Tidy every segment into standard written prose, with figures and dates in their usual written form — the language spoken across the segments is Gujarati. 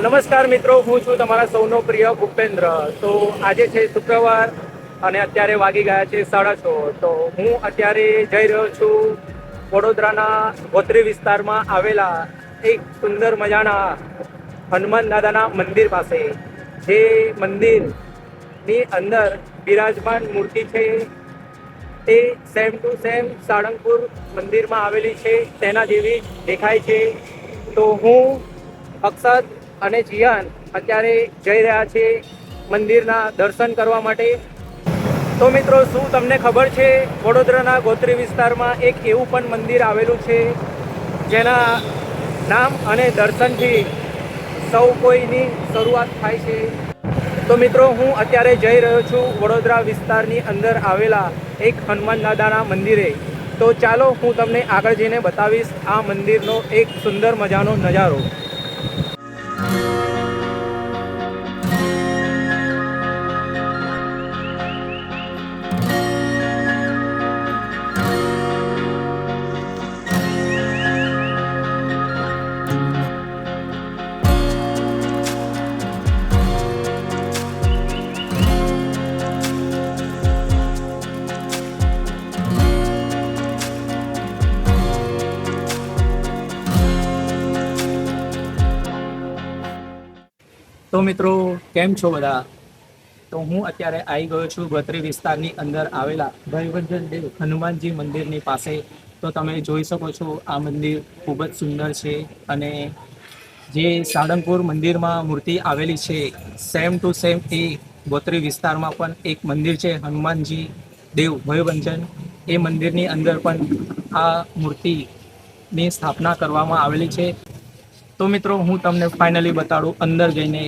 નમસ્કાર મિત્રો, હું છું તમારા સૌનો પ્રિય ભૂપેન્દ્ર. તો આજે છે શુક્રવાર અને અત્યારે વાગી ગયા છે 6:30. તો હું અત્યારે જઈ રહ્યો છું વડોદરાના ગોત્રી વિસ્તારમાં આવેલા એક સુંદર મજાના હનુમાન દાદાના મંદિર પાસે. જે મંદિરની અંદર બિરાજમાન મૂર્તિ છે તે સેમ ટુ સેમ સાળંગપુર મંદિરમાં આવેલી છે તેના જેવી દેખાય છે. તો હું અક્ષત અને જીયાન અત્યારે જઈ રહ્યા છે મંદિરના દર્શન કરવા માટે. તો મિત્રો, શું તમને ખબર છે વડોદરાના ગોત્રી વિસ્તારમાં એક એવું પણ મંદિર આવેલું છે જેના નામ અને દર્શનથી સૌ કોઈની શરૂઆત થાય છે? તો મિત્રો, હું અત્યારે જઈ રહ્યો છું વડોદરા વિસ્તારની અંદર આવેલા એક હનુમાન દાદાના મંદિરે. તો ચાલો હું તમને આગળ જઈને બતાવીશ આ મંદિરનો એક સુંદર મજાનો નજારો. તો મિત્રો, કેમ છો બધા? તો હું અત્યારે આવી ગયો છું ગોત્રી વિસ્તારની અંદર આવેલા ભયવર્ધન દેવ હનુમાનજી મંદિરની પાસે. તો તમે જોઈ શકો છો આ મંદિર ખૂબ જ સુંદર છે અને જે સાળંગપુર મંદિરમાં મૂર્તિ આવેલી છે સેમ ટુ સેમ એ ગોત્રી વિસ્તારમાં પણ એક મંદિર છે હનુમાનજી દેવ ભયવર્ધન. એ મંદિરની અંદર પણ આ મૂર્તિની સ્થાપના કરવામાં આવેલી છે. તો મિત્રો, હું તમને ફાઇનલી બતાડું અંદર જઈને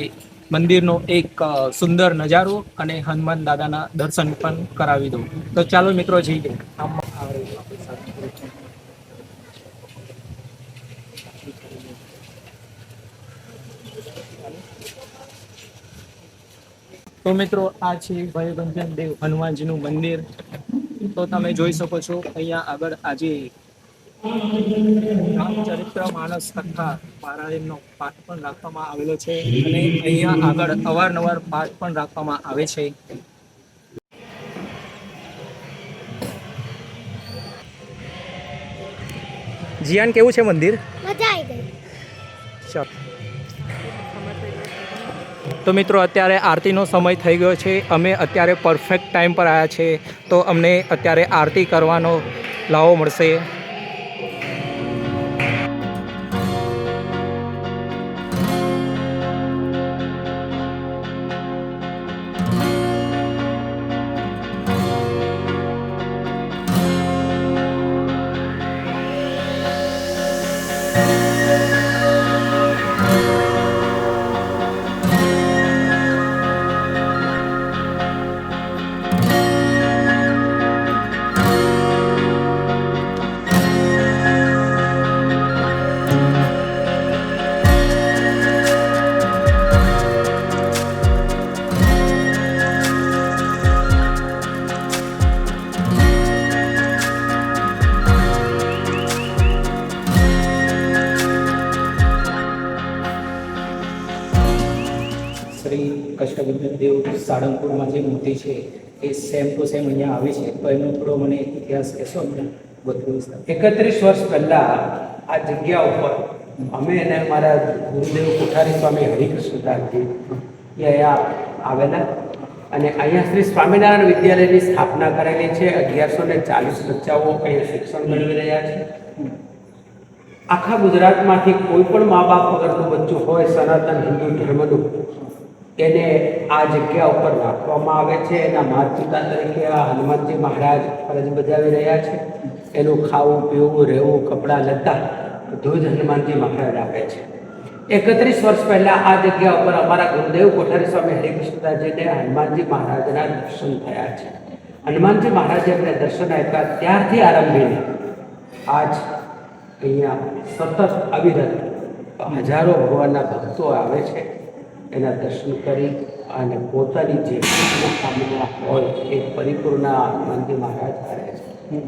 મંદિરનો એક સુંદર નજારો અને હનુમાન દાદાના દર્શન પણ કરાવી દઉં. તો ચાલો મિત્રો, જઈએ. તો મિત્રો, આ છે ભયવર્ધન દેવ હનુમાનજીનું મંદિર. તો તમે જોઈ શકો છો અહીંયા આગળ આજે રામચરિત્ર માનસ કથા પારાયણનો પાઠ પણ રાખવામાં આવેલો છે અને અહીંયા આગળ અવારનવાર પાઠ પણ રાખવામાં આવે છે. જીયાન, કેવું છે મંદિર? મજા આવી ગઈ. ચાલો. તો મિત્રો, અત્યારે આરતીનો સમય થઈ ગયો છે. અમે અત્યારે પરફેક્ટ ટાઈમ પર આવ્યા છે તો અમને અત્યારે આરતી કરવાનો લાવો મળશે. શ્રી કષ્ટવર્ધન દેવ સાળંગપુરમાં જે મૂર્તિ છે એ સેમ ટુ સેમ અહીંયા આવી છે. તો એનો થોડો મને ઇતિહાસ કહેશો? 31 વર્ષ પહેલાં આ જગ્યા ઉપર અમે અને મારા ગુરુદેવ કોઠારી સ્વામી હરિકૃષ્ણદાસજી એ અહીંયા આવેલા અને અહીંયા શ્રી સ્વામિનારાયણ વિદ્યાલયની સ્થાપના કરેલી છે. 1140 બચ્ચાઓ અહીંયા શિક્ષણ મેળવી રહ્યા છે. આખા ગુજરાતમાંથી કોઈ પણ મા બાપ વગરનું બચ્ચું હોય સનાતન હિન્દુ ધર્મનું, એને આ જગ્યા ઉપર રાખવામાં આવે છે. એના માતા પિતા તરીકે આ હનુમાનજી મહારાજ ફરજ બજાવી રહ્યા છે. એનું ખાવું પીવું રહેવું કપડાં લત્તા બધું જ હનુમાનજી મહારાજ આપે છે. 31 વર્ષ પહેલાં આ જગ્યા ઉપર અમારા ગુરુદેવ કોઠારી સ્વામી હરિકૃષ્ણદાસજીને હનુમાનજી મહારાજના દર્શન થયા છે. હનુમાનજી મહારાજે એમને દર્શન આપ્યા ત્યારથી આરંભીને આજ અહીંયા સતત અવિરત હજારો ભગવાનના ભક્તો આવે છે. એના દર્શન કરી અને પોતાની જે કામના હોય એ પરિપૂર્ણ હનુમાનજી મહારાજ કરે છે.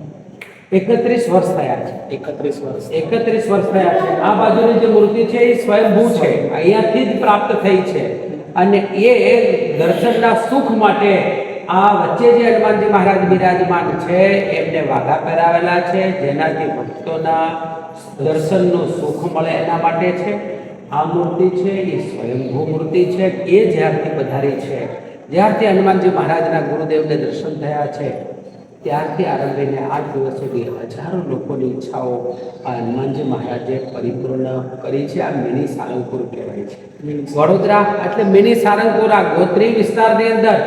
31 વર્ષ થયા છે. 31 વર્ષ. 31 વર્ષ થયા છે. આ બાજુની જે મૂર્તિ છે એ સ્વયંભૂ છે, અહીંયાથી જ પ્રાપ્ત થઈ છે. અને એ દર્શનના સુખ માટે આ વચ્ચે જે હનુમાનજી મહારાજ બિરાજમાન છે એમને વાઘા પહેરાવેલા છે, જેનાથી ભક્તોના દર્શનનું સુખ મળે એના માટે છે. આ મૂર્તિ છે એ સ્વયંભૂ મૂર્તિ છે. એ જ્યારથી પધારી છે, જ્યારથી હનુમાનજી મહારાજના ગુરુદેવને દર્શન થયા છે, ત્યારથી આરંભીને 8 દિવસ સુધી હજારો લોકોની ઈચ્છાઓ આ હનુમાનજી મહારાજે પરિપૂર્ણ કરી છે. આ મિની સારંગપુર કહેવાય છે. વડોદરા એટલે મિની સારંગપુર આ ગોત્રી વિસ્તારની અંદર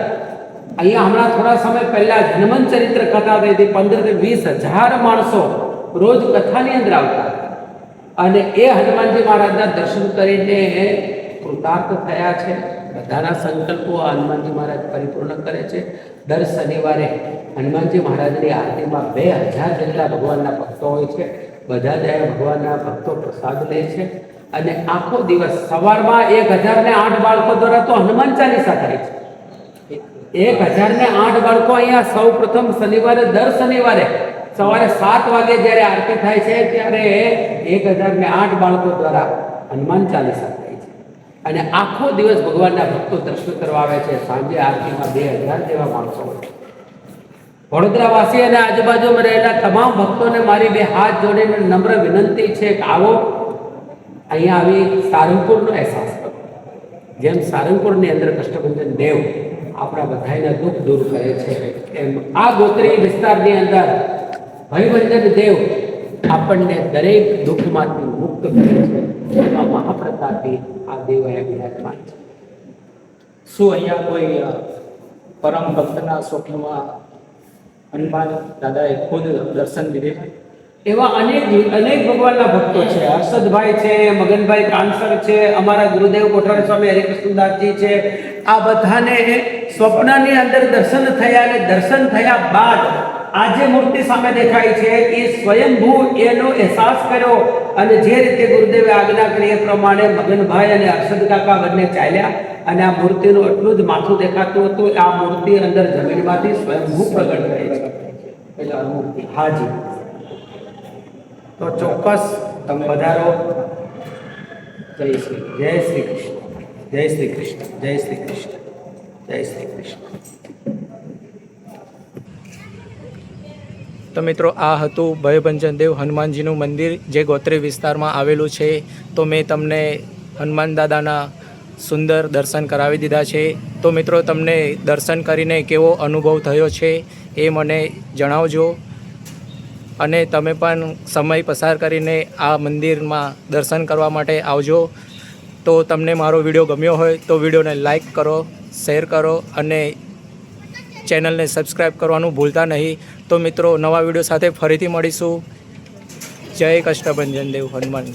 અહીંયા હમણાં થોડા સમય પહેલા જ હનુમાન ચરિત્ર કથા થઈ હતી. 15 થી 20 હજાર માણસો રોજ કથાની અંદર આવતા અને એ હનુમાનજી મહારાજના દર્શન કરીને કૃતાર્થ થયા છે. બધાના સંકલ્પો આ હનુમાનજી મહારાજ પરિપૂર્ણ કરે છે. દર શનિવારે હનુમાનજી મહારાજની આરતીમાં 2000 જેટલા ભગવાનના ભક્તો હોય છે. બધા જ ભગવાનના ભક્તો પ્રસાદ લે છે અને આખો દિવસ સવારમાં 1008 બાળકો દ્વારા તો હનુમાન ચાલીસા થાય છે. 1008 બાળકો અહીંયા સૌ પ્રથમ શનિવારે, દર શનિવારે સવારે 7 વાગે જ્યારે આરતી થાય છે ત્યારે 1008 બાળકો દ્વારા હનુમાન ચાલીસા થાય છે અને આખો દિવસ ભગવાનના ભક્તો દર્શન કરવા આવે છે. સાંજે આરતીમાં 2000 જેવા માણસો હોય છે. વડોદરાવાસી અને આજુબાજુમાં રહેલા તમામ ભક્તોને મારી 2 હાથ જોડીને નમ્ર વિનંતી છે કે આવો અહીંયા આવી સારંગપુરનો અહેસાસ કરો. જેમ સારંગપુરની અંદર કષ્ટભંજન દેવ આપણા બધાના દુઃખ દૂર કરે છે, એમ આ ગોત્રી વિસ્તારની અંદર ભયભંજન દેવ આપણને દરેક દુઃખમાંથી મુક્ત કરે છે. એવા મહાપ્રતાપી આ દેવ અહીંયા બિરાજમાન છે. શું અહીંયા કોઈ પરમ ભક્તના સ્વપ્નમાં હનુમાન દાદાએ ખુદ દર્શન દીધે છે? એવા અનેક ભગવાનના ભક્તો છે. હર્ષદભાઈ છે, મગનભાઈ કાનસર છે, અમારા ગુરુદેવ કોઠારી સ્વામી હરિકૃષ્ણદાસજી છે. આ બધાને સ્વપ્નની અંદર દર્શન થયા અને દર્શન થયા બાદ આ જે મૂર્તિ સામે દેખાય છે એ સ્વયંભૂ એનો અહેસાસ કર્યો અને જે રીતે ગુરુદેવે આજ્ઞા કરી એ પ્રમાણે મગનભાઈ અને હર્ષદ કાકા બંને ચાલ્યા અને આ મૂર્તિનું એટલું જ માથું દેખાતું હતું. આ મૂર્તિ અંદર જમીનમાંથી સ્વયંભૂ પ્રગટ થઈ છે. એટલે આ મૂર્તિ હાજી તો ચોક્કસ તમે વધારો. જય શ્રી કૃષ્ણ, જય શ્રી કૃષ્ણ, જય શ્રી કૃષ્ણ, જય શ્રી કૃષ્ણ. તો મિત્રો, આ હતું ભયભંજન દેવ હનુમાનજીનું મંદિર જે ગોત્રી વિસ્તારમાં આવેલું છે. તો મેં તમને હનુમાન દાદાના સુંદર દર્શન કરાવી દીધા છે. તો મિત્રો, તમને દર્શન કરીને કેવો અનુભવ થયો છે એ મને જણાવજો અને તમે પણ સમય પસાર કરીને આ મંદિરમાં દર્શન કરવા માટે આવજો. તો તમને મારો વિડીયો ગમ્યો હોય તો વિડીયોને લાઈક કરો, શેર કરો અને ચેનલને સબસ્ક્રાઈબ કરવાનું ભૂલતા નહીં. તો મિત્રો, નવા વિડીયો સાથે ફરીથી મળીશું. જય કષ્ટભંજન દેવ હનુમાન.